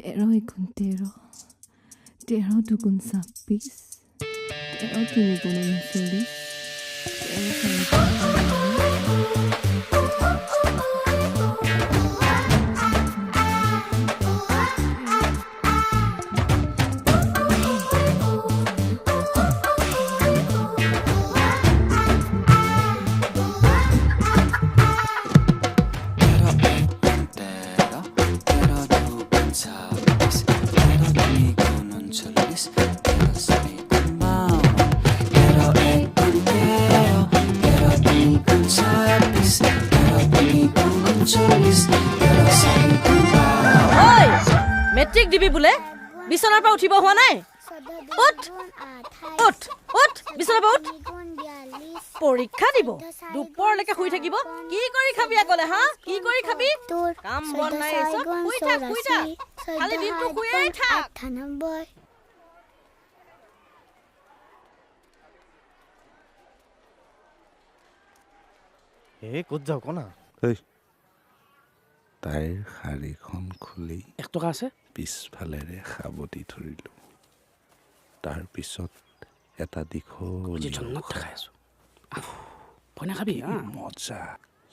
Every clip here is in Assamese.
13 এগুণ 13 13 দুগুণ 26 13 তিনিগুণ 39 13 মেট্ৰিক দিবি বোলে বিছনাৰ পৰা উঠিব হোৱা নাই উঠ উঠ উঠ বিছনাৰ পৰা উঠ পৰীক্ষা দিব দুপৰলৈকে শুই থাকিব কি কৰি খাবি আগলে হা কি কৰি খাবি কাম বন নাই চব শুই থাক খালি দিনটো শুয়ে থাক ক'ত যাওঁ ক না তাইৰ শাৰীখন খুলি 1 টকা আছে পিছফালেৰে সাৱটি ধৰিলোঁ তাৰপিছত এটা দীঘল মজা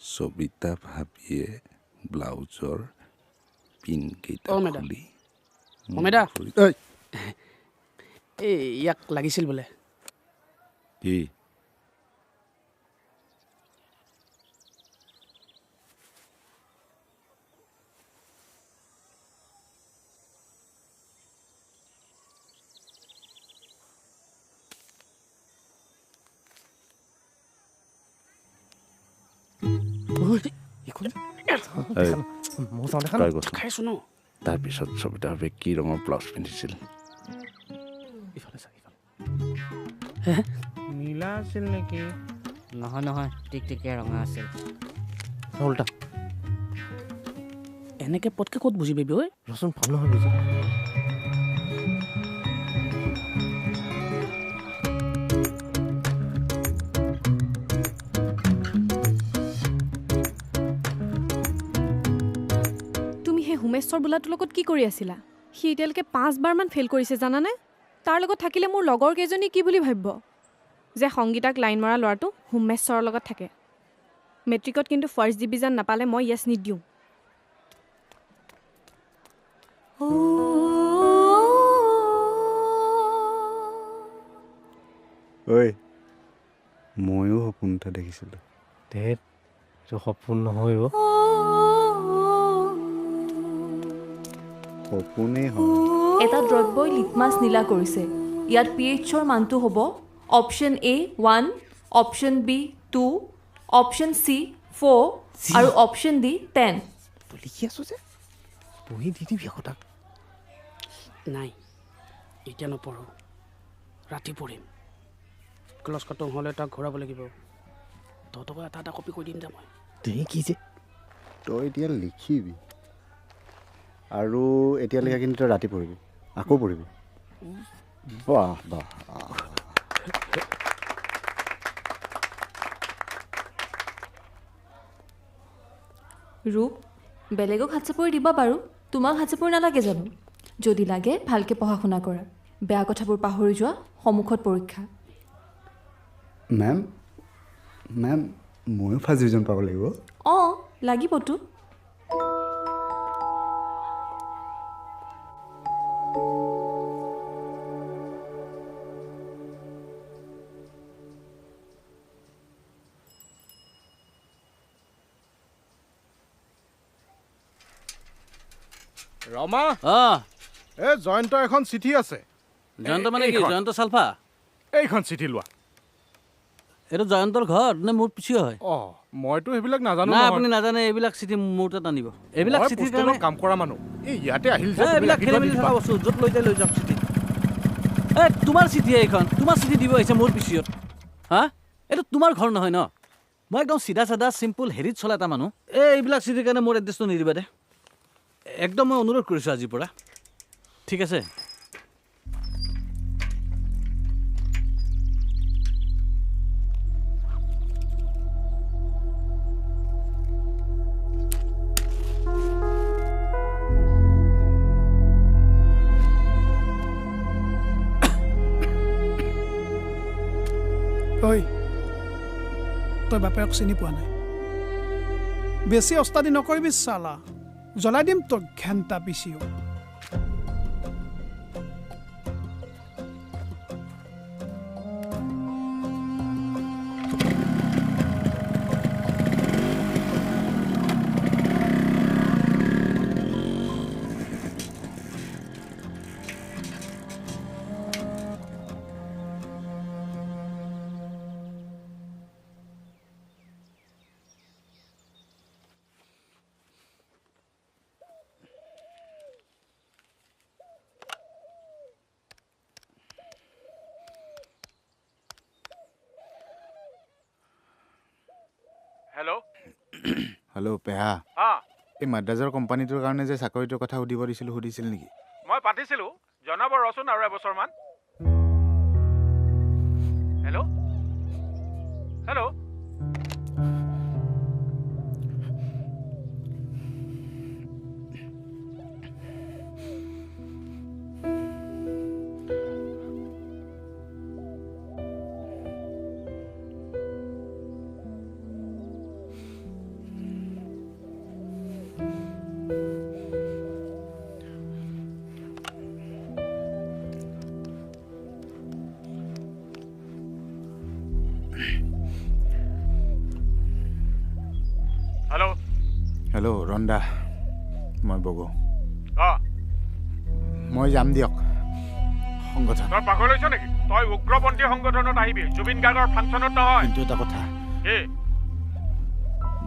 ছবিতা ভাবিয়ে ব্লাউজৰ পিনকেইটা খুলি ইয়াক লাগিছিল বোলে কি তাৰপিছত ছবিতা ভাবে কি ৰঙৰ ব্লাউজ পিন্ধিছিল নীলা আছিল নেকি নহয় টিকটিকিয়া ৰঙা আছিল উল্টা এনেকে পটকে ক'ত বুজি পাবি ঐ ৰচোন ভাল নহয় বুজি উমেশ্বৰ বোলাটোৰ লগত কি কৰি আছিলা সি এতিয়ালৈকে 5 বাৰমান ফেইল কৰিছে জানানে তাৰ লগত থাকিলে মোৰ লগৰ কেইজনী কি বুলি ভাবিব যে সংগীতাক লাইন মৰা ল'ৰাটো উমেশ্বৰৰ লগত থাকে মেট্ৰিকত কিন্তু ফাৰ্ষ্ট ডিভিজন নাপালে মই ইয়েছ নিদিওঁ ঐ ময়ো সপোন এটা দেখিছিলোঁ এইটো সপোন নহয় সপোনেই হয় এটা দ্ৰব্যই লিটমাছ নীলা কৰিছে ইয়াত pHৰ মানটো হ'ব option A 1 option B 2 option C 4 আৰু অপশ্যন D 10 লিখি আছো যে বহি দি দিবি আকৌ নাই এতিয়া নপঢ়ো ৰাতি পঢ়িম ক্লাছ খতম হ'লে তাক ঘূৰাব লাগিব তহঁতক এটা কপি কৰি দিম যে মই কি যে তই এতিয়া লিখিবি আৰু এতিয়া লিখা কিন্তু তই ৰাতি পঢ়িবি আকৌ পঢ়িবি বাহ বাহ ৰূপ বেলেগক হাত চাপৰি দিবা বাৰু তোমাক হাত চাপৰি নালাগে জানো যদি লাগে ভালকৈ পঢ়া শুনা কৰা বেয়া কথাবোৰ পাহৰি যোৱা সন্মুখত পৰীক্ষা মেম ময়ো ফাৰ্ষ্ট ডিভিজন পাব লাগিব অঁ লাগিবতো ৰমা জয়ন্ত এখন চিঠি আছে জয়ন্ত মানে কি জয়ন্ত চালফা এইখন চিঠি লোৱা এইটো জয়ন্তৰ ঘৰ নে মোৰ পিছিয়ে হয় মইতো সেইবিলাক নাজানো না আপুনি নাজানে এইবিলাক চিঠি মোৰ তাত আনিব এইবিলাক চিঠিৰ কাৰণে কাম কৰা মানুহ এই ইয়াতে আহিল যে এইবিলাক খেলি মেলি থকা বস্তু য'ত লৈ যায় লৈ যাওক চিঠি তোমাৰ চিঠি এইখন তোমাৰ চিঠি দিব আহিছে মোৰ পিছিয়ত হা এইটো তোমাৰ ঘৰ নহয় ন মই একদম চিধা চাধা চিম্পুল হেৰিত চলা এটা মানুহ এইবিলাক চিঠিৰ কাৰণে মোৰ এড্ৰেছটো নিদিবা দে একদম মই অনুৰোধ কৰিছোঁ আজিৰ পৰা ঠিক আছে তই বাপেৰক চিনি পোৱা নাই বেছি অস্তাদি নকৰিবি চালা জ্বলাই দিম তোক ঘেণ্টা পিচিও হেল্ল' পেহা এই মাদ্ৰাজৰ কোম্পানীটোৰ কাৰণে যে চাকৰিটোৰ কথা সুধিব দিছিলোঁ সুধিছিল নেকি মই পাতিছিলোঁ জনাব ৰচোন আৰু এবছৰমান হেল্ল' হেল্ল' হেল্ল' ৰন্দা মই বগো মই যাম দিয়ক সংগঠন তই পাগল হৈছ নেকি তই উগ্ৰপন্থী সংগঠনত আহিবি জুবিন গাৰ্গৰ ফাংচনত নহয় কিন্তু এটা কথা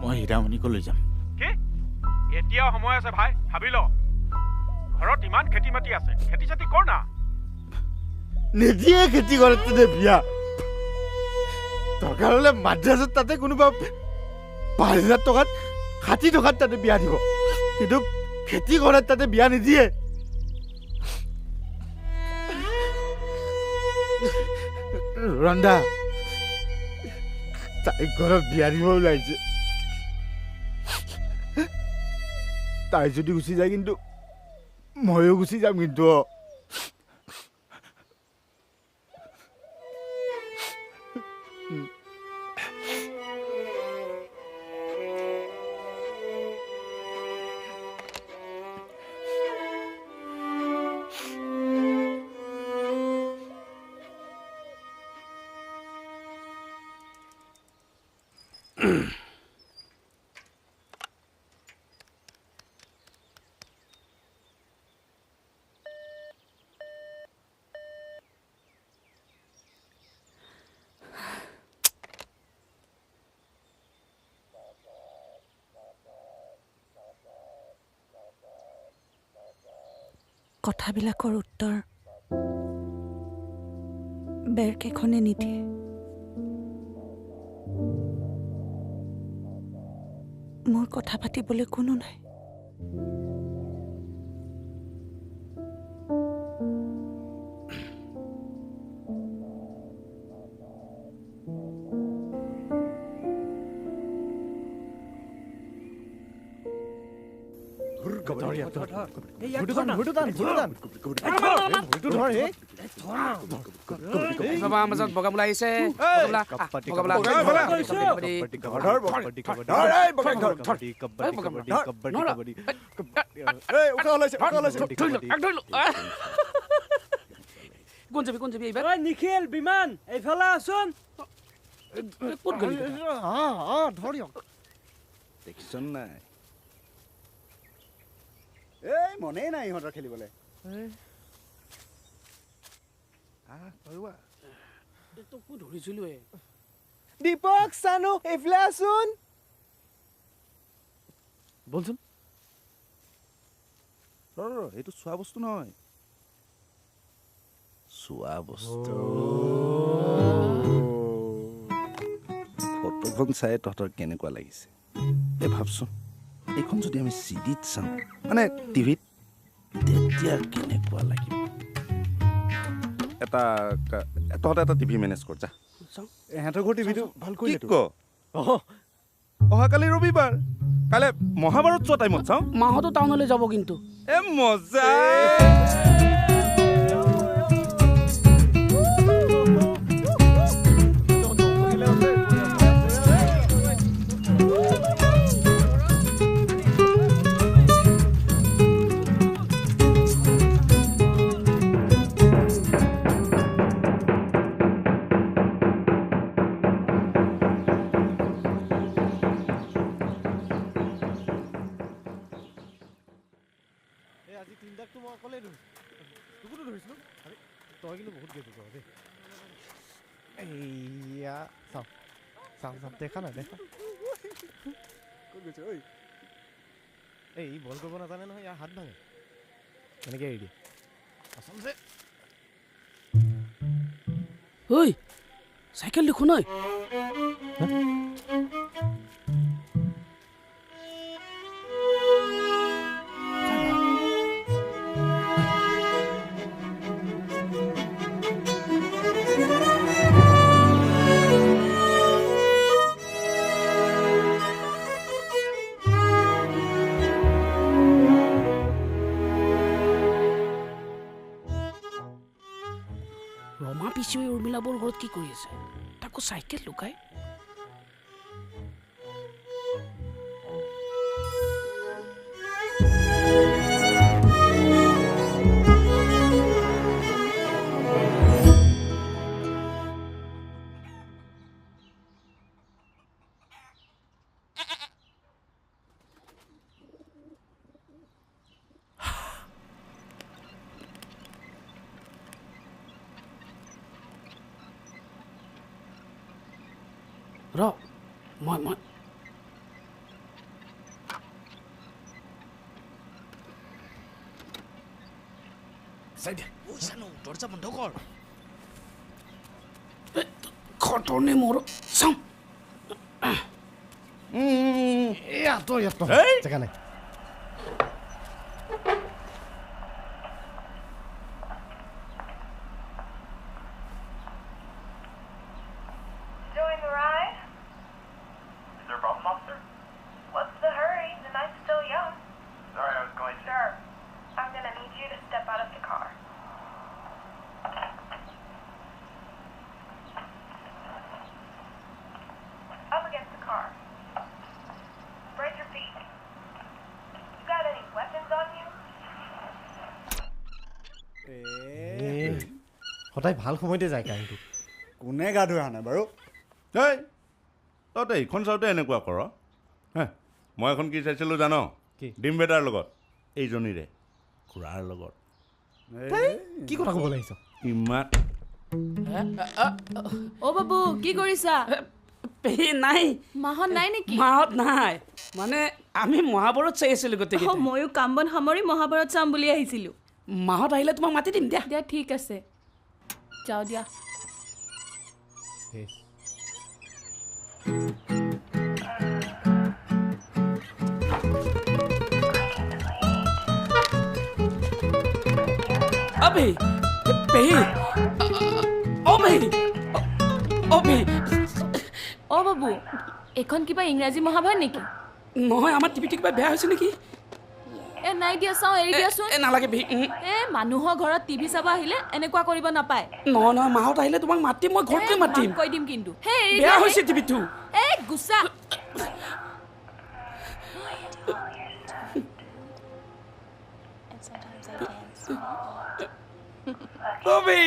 মই হীৰামণিকো লৈ যাম কি এতিয়াও সময় আছে ভাই ভাবি ল ঘৰত ইমান খেতি মাটি আছে খেতি চেতি কৰ না নিদিয়ে খেতি কৰে তেনে বিয়া দৰকাৰ হ'লে মাদ্ৰাজত তাতে কোনোবা ৫,০০০ টকাত ৬০ টকাত তাতে বিয়া দিব কিন্তু খেতি কৰাত তাতে বিয়া নিদিয়ে ৰন্ধা তাই ঘৰত বিয়া দিব ওলাইছে তাই যদি গুচি যায় কিন্তু ময়ো গুচি যাম কিন্তু কথাবিলাকৰ উত্তৰ বেৰকেইখনে নিদিয়ে মোৰ কথা পাতিবলৈ কোনো নাই মাজত বগা বোলা আহিছে কোন যাবি এইবাৰ নিখিল বিমান এইফালে আছোন ক'ত গলি দেখিছ নাই এই মনেই নাই ইহঁতৰ খেলিবলৈ তোকো ধৰিছিলোৱে দীপক চানু এইফালে আছোন বলচোন এইটো চোৱা বস্তু নহয় চোৱা বস্তু ফটোখন চাই তহঁতৰ কেনেকুৱা লাগিছে এই ভাবচোন এইখন যদি আমি চিডিত চাওঁ মানে টিভিত তেতিয়া কেনেকুৱা লাগিব তহঁতে এটা টিভি মেনেজ কৰ যা এহেঁতৰ ঘৰ টিভিটো ভাল কৰিলে অহাকালি ৰবিবাৰ কাইলৈ মহাভাৰত চোৱা টাইমত চাওঁ মাহঁতো টাউনলৈ যাব কিন্তু এ মজা বেগটো মই অকলেই ধৰিছোঁ তোকোতো ধৰিছিলোঁ আৰে তই কিন্তু বহুত গেটো কৰ দেই এইয়া চাওঁ চাওঁ চাওঁ দেখা নাই দেখা ক'ত গৈছে ঐ এই বল কৰিব নাজানে নহয় ইয়াৰ হাত ভাঙে এনেকৈ এৰি দিয়ে আচলতে ঐ চাইকেল দেখোন ঐ ৰমা পিছুৱে উৰ্মিলাবৰ ঘৰত কি কৰি আছে তাকো চাইকেল লুকাই ৰ মই দৰজা বন্ধ কৰ খটৰনে মোৰ চাওঁ ইয়াত জেগা নাই সদায় ভাল সময়তে যায় কাহিনীটো কোনে গা ধুই অহা নাই বাৰু এই তহঁতে এইখন চাওঁতে এনেকুৱা কৰ হে মই এখন কি চাইছিলোঁ জান কি ডিম বেটাৰ লগত এইজনীৰে খুৰাৰ লগত কি কথা ক'ব লাগিছ ইমান অ' বাবু কি কৰিছা পেহী নাই মাহত নাই নেকি মাহত নাই মানে আমি মহাভাৰত চাই আছিলোঁ গোটেই ময়ো কাম বন সামৰি মহাভাৰত চাম বুলি আহিছিলোঁ মাহত আহিলে তোমাক মাতি দিম দিয়া দিয়া ঠিক আছে যাওঁ দিয়া অবি পেহী অবি অ' বাবু এইখন কিবা ইংৰাজী মহাভাৰত নেকি নহয় আমাৰ টিভিটো কিবা বেয়া হৈছে নেকি এ নাই দিয়া চাওঁ এৰি দিয়াচোন নালাগে পেহী এ মানুহৰ ঘৰত টিভি চাব আহিলে এনেকুৱা কৰিব নাপায় নহয় মাহত আহিলে তোমাক মাতিম মই ঘৰতে মাতিম কৈ দিম কিন্তু বেয়া হৈছে টিভিটো এই গুচা অবি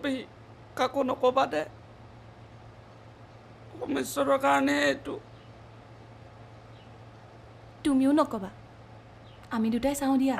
পেহী কাকো নকবা দে সমস্যাৰ কাৰণে এইটো তুমিও নকবা আমি দুটাই চাওঁ দিয়া